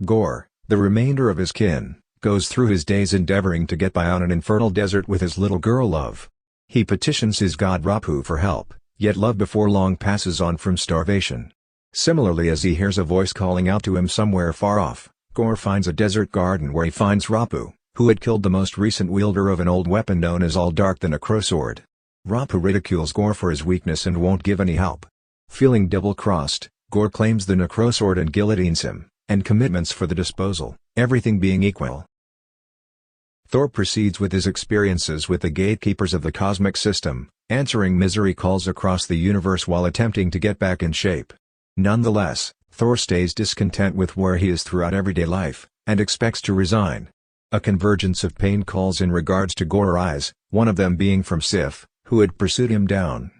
Gore, the remainder of his kin, goes through his days endeavoring to get by on an infernal desert with his little girl Love. He petitions his god Rapu for help, yet Love before long passes on from starvation. Similarly, as he hears a voice calling out to him somewhere far off, Gore finds a desert garden where he finds Rapu, who had killed the most recent wielder of an old weapon known as All Dark the Necrosword. Rapu ridicules Gore for his weakness and won't give any help. Feeling double-crossed, Gore claims the Necrosword and guillotines him, and commitments for the disposal, everything being equal. Thor proceeds with his experiences with the gatekeepers of the cosmic system, answering misery calls across the universe while attempting to get back in shape. Nonetheless, Thor stays discontent with where he is throughout everyday life, and expects to resign. A convergence of pain calls in regards to Gore's eyes, one of them being from Sif, who had pursued him down.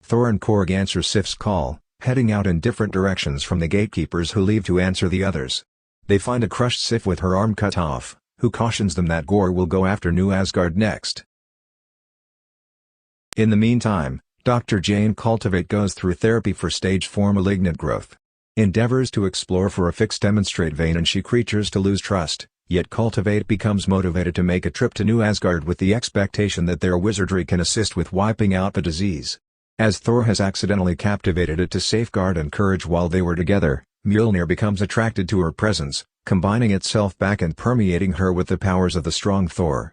Thor and Korg answer Sif's call, heading out in different directions from the gatekeepers who leave to answer the others. They find a crushed Sif with her arm cut off, who cautions them that Gore will go after New Asgard next. In the meantime, Dr. Jane Cultivate goes through therapy for stage 4 malignant growth. Endeavors to explore for a fix demonstrate vain and she creatures to lose trust, yet Cultivate becomes motivated to make a trip to New Asgard with the expectation that their wizardry can assist with wiping out the disease. As Thor has accidentally captivated it to safeguard and courage while they were together, Mjolnir becomes attracted to her presence, combining itself back and permeating her with the powers of the strong Thor.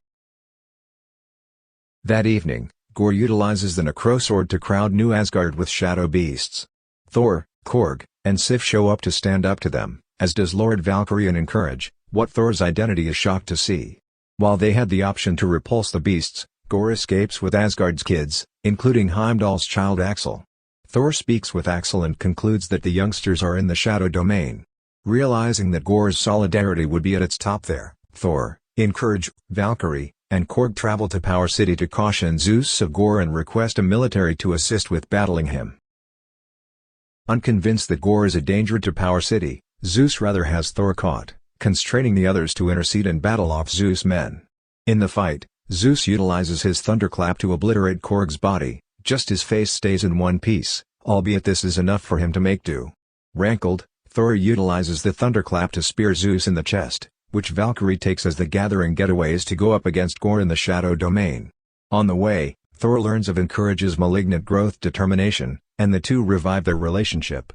That evening, Gore utilizes the Necrosword to crowd New Asgard with shadow beasts. Thor, Korg, and Sif show up to stand up to them, as does Lord Valkyrie and encourage what Thor's identity is shocked to see. While they had the option to repulse the beasts, Gore escapes with Asgard's kids, including Heimdall's child Axel. Thor speaks with Axel and concludes that the youngsters are in the shadow domain. Realizing that Gore's solidarity would be at its top there, Thor, encourage, Valkyrie, and Korg travel to Power City to caution Zeus of Gore and request a military to assist with battling him. Unconvinced that Gore is a danger to Power City, Zeus rather has Thor caught, constraining the others to intercede and battle off Zeus' men. In the fight, Zeus utilizes his thunderclap to obliterate Korg's body, just his face stays in one piece, albeit this is enough for him to make do. Rankled, Thor utilizes the thunderclap to spear Zeus in the chest, which Valkyrie takes as the gathering getaways to go up against Gore in the shadow domain. On the way, Thor learns of Encourage's malignant growth determination, and the two revive their relationship.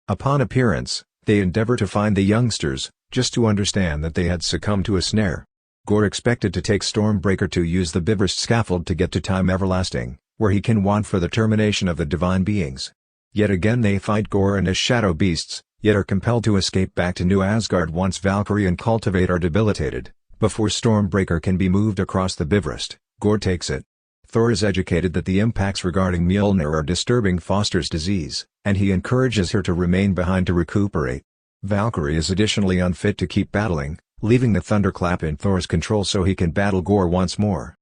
Upon appearance, they endeavor to find the youngsters, just to understand that they had succumbed to a snare. Gore expected to take Stormbreaker to use the Bifrost scaffold to get to Time Everlasting, where he can want for the termination of the divine beings. Yet again they fight Gore and his shadow beasts, yet are compelled to escape back to New Asgard once Valkyrie and Cultivate are debilitated. Before Stormbreaker can be moved across the Bifrost, Gore takes it. Thor is educated that the impacts regarding Mjolnir are disturbing Foster's disease, and he encourages her to remain behind to recuperate. Valkyrie is additionally unfit to keep battling, leaving the thunderclap in Thor's control so he can battle Gore once more.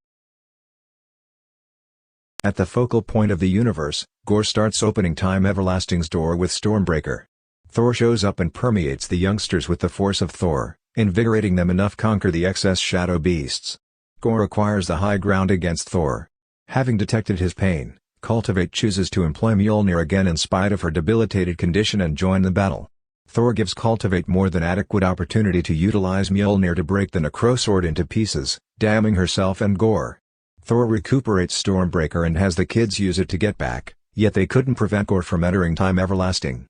At the focal point of the universe, Gore starts opening Time Everlasting's door with Stormbreaker. Thor shows up and permeates the youngsters with the force of Thor, invigorating them enough to conquer the excess shadow beasts. Gore acquires the high ground against Thor. Having detected his pain, Cultivate chooses to employ Mjolnir again in spite of her debilitated condition and join the battle. Thor gives Cultivate more than adequate opportunity to utilize Mjolnir to break the Necrosword into pieces, damning herself and Gore. Thor recuperates Stormbreaker and has the kids use it to get back, yet they couldn't prevent Gore from entering Time Everlasting.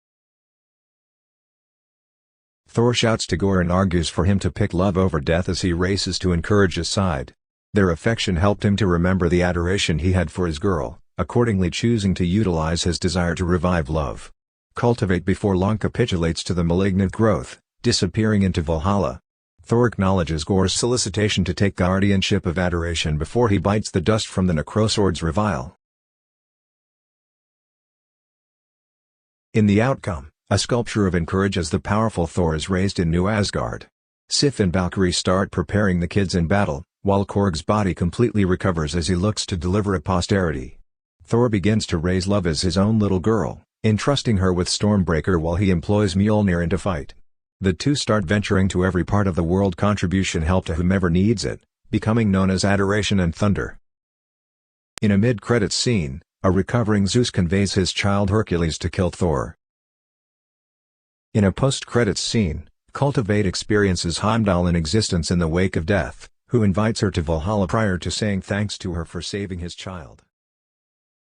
Thor shouts to Gore and argues for him to pick love over death as he races to encourage his side. Their affection helped him to remember the adoration he had for his girl, accordingly choosing to utilize his desire to revive love. Cultivate before long capitulates to the malignant growth, disappearing into Valhalla. Thor acknowledges Gore's solicitation to take guardianship of adoration before he bites the dust from the Necrosword's revival. In the outcome, a sculpture of Encourage as the powerful Thor is raised in New Asgard. Sif and Valkyrie start preparing the kids in battle, while Korg's body completely recovers as he looks to deliver a posterity. Thor begins to raise Love as his own little girl, entrusting her with Stormbreaker while he employs Mjolnir into fight. The two start venturing to every part of the world contribution help to whomever needs it, becoming known as Adoration and Thunder. In a mid-credits scene, a recovering Zeus conveys his child Hercules to kill Thor. In a post-credits scene, Cultivate experiences Heimdall in existence in the wake of death, who invites her to Valhalla prior to saying thanks to her for saving his child.